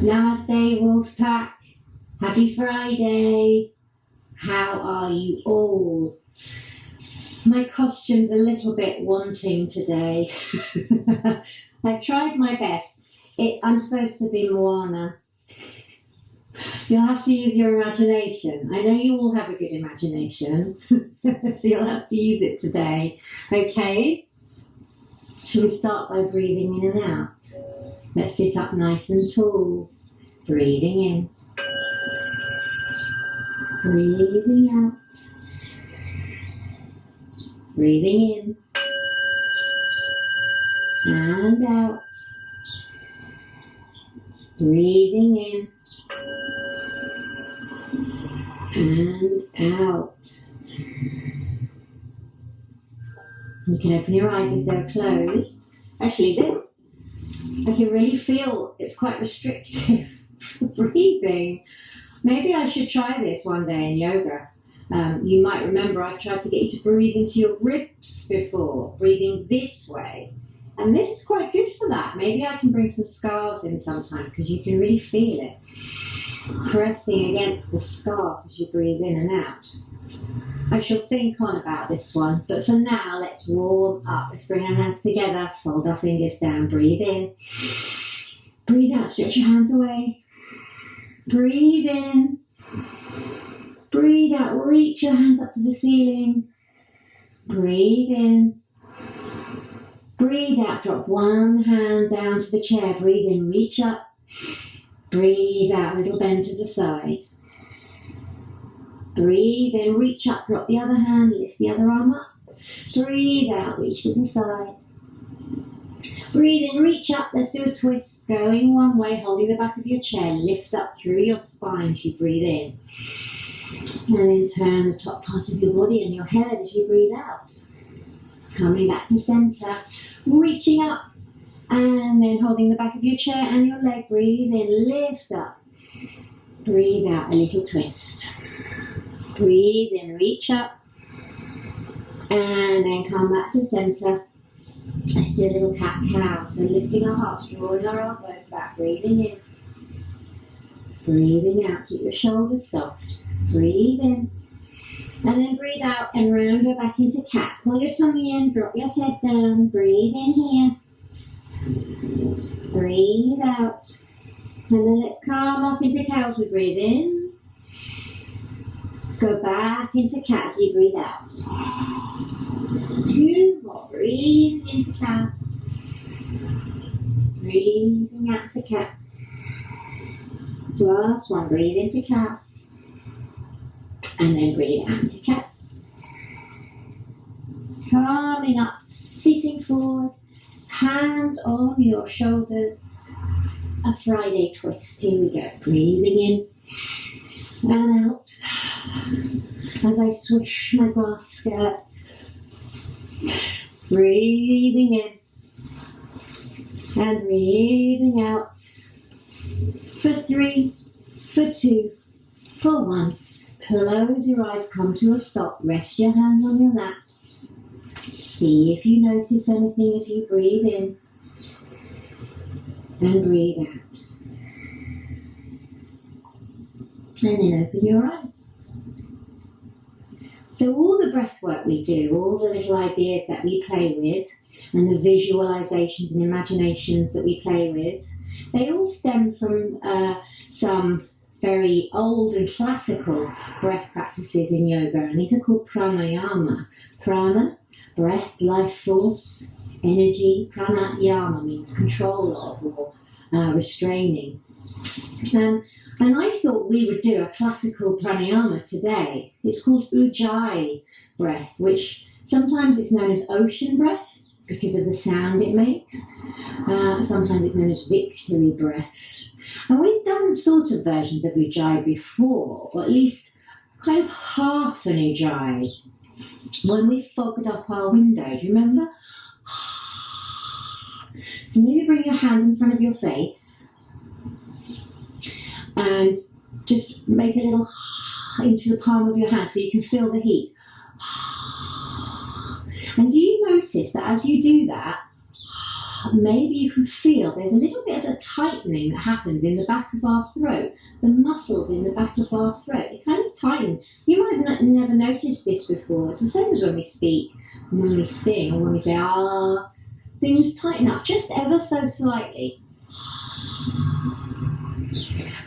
Namaste, Wolfpack. Happy Friday. How are you all? My costume's a little bit wanting today. I've tried my best. I'm supposed to be Moana. You'll have to use your imagination. I know you all have a good imagination, so you'll have to use it today. Okay? Shall we start by breathing in and out? Let's sit up nice and tall. Breathing in. Breathing out. Breathing in. And out. Breathing in. And out. You can open your eyes if they're closed. Actually, this, I can really feel it's quite restrictive for breathing. Maybe I should try this one day in yoga. You might remember I've tried to get you to breathe into your ribs before, breathing this way. And this is quite good for that. Maybe I can bring some scarves in sometime because you can really feel it pressing against the scarf as you breathe in and out. I shall think on about this one, but for now, let's warm up. Let's bring our hands together, fold our fingers down, breathe in. Breathe out, stretch your hands away. Breathe in. Breathe out, reach your hands up to the ceiling. Breathe in. Breathe out, drop one hand down to the chair. Breathe in, reach up. Breathe out, a little bend to the side. Breathe in, reach up, drop the other hand, lift the other arm up. Breathe out, reach to the side. Breathe in, reach up, let's do a twist. Going one way, holding the back of your chair, lift up through your spine as you breathe in. And then turn the top part of your body and your head as you breathe out. Coming back to center, reaching up, and then holding the back of your chair and your leg. Breathe in, lift up. Breathe out, a little twist. Breathe in, reach up, and then come back to center. Let's do a little cat-cow. So lifting our hearts, drawing our elbows back, breathing in. Breathing out, keep your shoulders soft. Breathe in. And then breathe out and round her back into cat. Pull your tummy in, drop your head down. Breathe in here. Breathe out. And then let's come up into cow as we breathe in. Go back into cat as you breathe out. 2 more. Breathing into cat. Breathing out to cat. Last one. Breathe into cat. And then breathe out to cat. Coming up. Sitting forward. Hands on your shoulders. A Friday twist. Here we go. Breathing in. And out as I swish my grass skirt. Breathing in and breathing out. For 3, for 2, for 1. Close your eyes, come to a stop. Rest your hands on your laps. See if you notice anything as you breathe in and breathe out. And then open your eyes. So all the breath work we do, all the little ideas that we play with, and the visualizations and imaginations that we play with, they all stem from some very old and classical breath practices in yoga, and these are called pranayama. Prana, breath, life force, energy. Pranayama means control of or restraining. And I thought we would do a classical pranayama today. It's called Ujjayi breath, which sometimes it's known as ocean breath because of the sound it makes. Sometimes it's known as victory breath. And we've done sort of versions of Ujjayi before, or at least kind of half an Ujjayi, when we fogged up our window. Do you remember? So maybe bring your hand in front of your face. And just make a little into the palm of your hand so you can feel the heat. And do you notice that as you do that, maybe you can feel there's a little bit of a tightening that happens in the back of our throat. The muscles in the back of our throat, they kind of tighten. You might have never noticed this before. It's the same as when we speak, and when we sing, or when we say, ah, things tighten up just ever so slightly.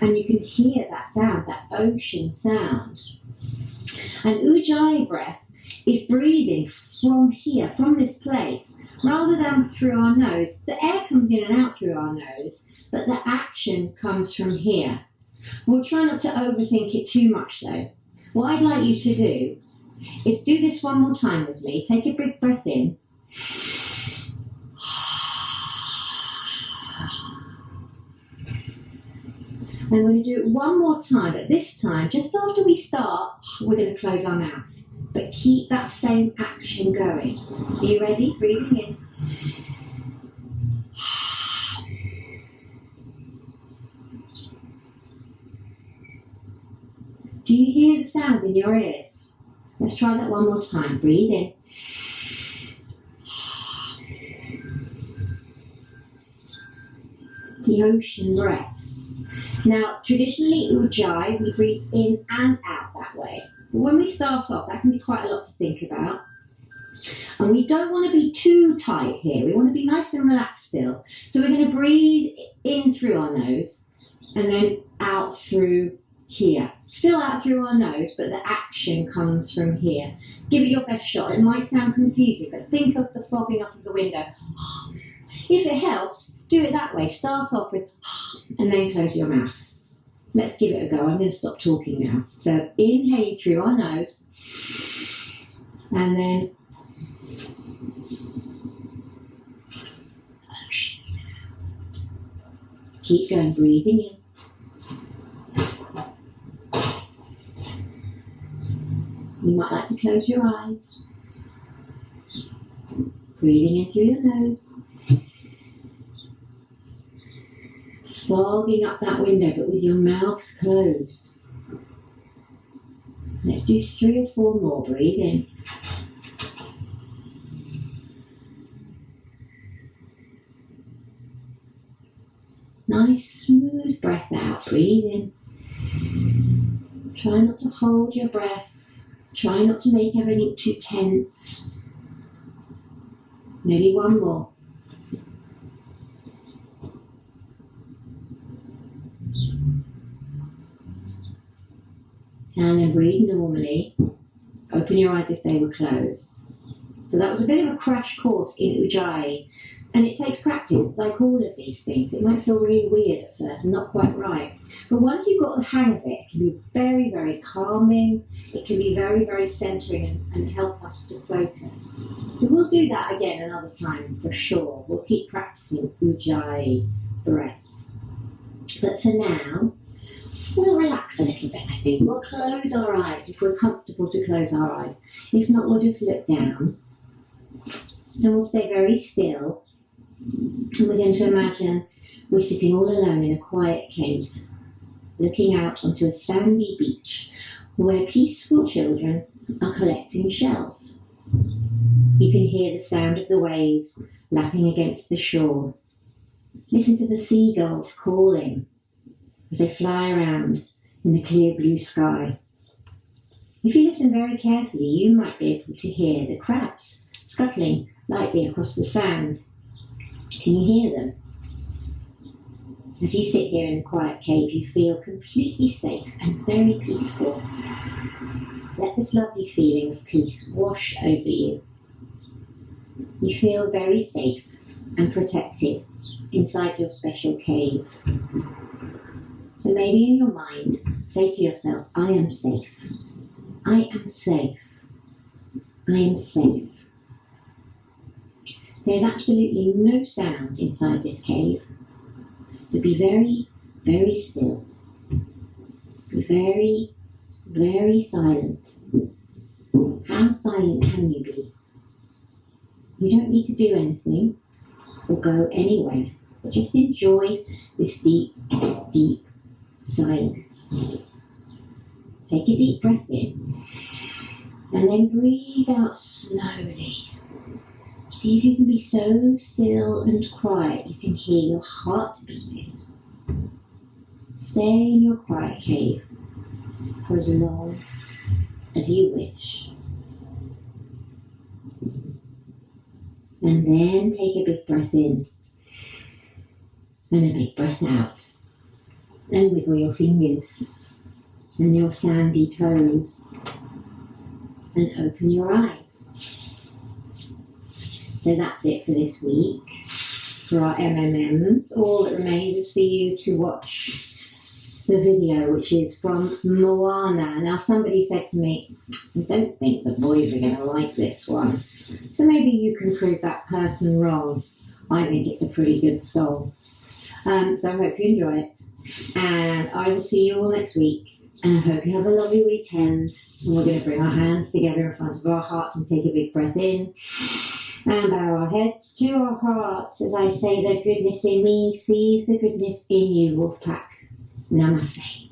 And you can hear that sound, that ocean sound. And Ujjayi breath is breathing from here, from this place, rather than through our nose. The air comes in and out through our nose, but the action comes from here. We'll try not to overthink it too much though. What I'd like you to do is do this one more time with me. Take a big breath in. And we're going to do it one more time, but this time, just after we start, we're going to close our mouth. But keep that same action going. Are you ready? Breathing in. Do you hear the sound in your ears? Let's try that one more time. Breathe in. The ocean breath. Now, traditionally, Ujjayi, we breathe in and out that way. But when we start off, that can be quite a lot to think about. And we don't want to be too tight here. We want to be nice and relaxed still. So we're going to breathe in through our nose and then out through here. Still out through our nose, but the action comes from here. Give it your best shot. It might sound confusing, but think of the fogging up of the window. If it helps, do it that way. Start off with and then close your mouth. Let's give it a go. I'm going to stop talking now. So inhale through our nose and then ocean sound. Keep going, breathing in. You might like to close your eyes. Breathing in through your nose. Fogging up that window, but with your mouth closed. Let's do 3 or 4 more. Breathe in. Nice smooth breath out. Breathe in. Try not to hold your breath. Try not to make everything too tense. Maybe 1 more. And then breathe normally. Open your eyes if they were closed. So that was a bit of a crash course in Ujjayi. And it takes practice, like all of these things. It might feel really weird at first and not quite right. But once you've got the hang of it, it can be very, very calming. It can be very, very centering and help us to focus. So we'll do that again another time for sure. We'll keep practicing Ujjayi breath. But for now, we'll relax a little bit, I think. We'll close our eyes if we're comfortable to close our eyes. If not, we'll just look down. And we'll stay very still. And we're going to imagine we're sitting all alone in a quiet cave, looking out onto a sandy beach where peaceful children are collecting shells. You can hear the sound of the waves lapping against the shore. Listen to the seagulls calling as they fly around in the clear blue sky. If you listen very carefully, you might be able to hear the crabs scuttling lightly across the sand. Can you hear them? As you sit here in the quiet cave, you feel completely safe and very peaceful. Let this lovely feeling of peace wash over you. You feel very safe and protected inside your special cave. So maybe in your mind, say to yourself, I am safe. I am safe. I am safe. There's absolutely no sound inside this cave. So be very, very still. Be very, very silent. How silent can you be? You don't need to do anything or go anywhere, but just enjoy this deep, deep silence. Take a deep breath in and then breathe out slowly. See if you can be so still and quiet you can hear your heart beating. Stay in your quiet cave for as long as you wish. And then take a big breath in and a big breath out. And wiggle your fingers and your sandy toes and open your eyes. So that's it for this week for our MMMs. All that remains is for you to watch the video, which is from Moana. Now somebody said to me, I don't think the boys are going to like this one. So maybe you can prove that person wrong. I think it's a pretty good song. So I hope you enjoy it. And I will see you all next week. And I hope you have a lovely weekend. And we're going to bring our hands together in front of our hearts and take a big breath in. And bow our heads to our hearts as I say the goodness in me sees the goodness in you, Wolfpack. Namaste.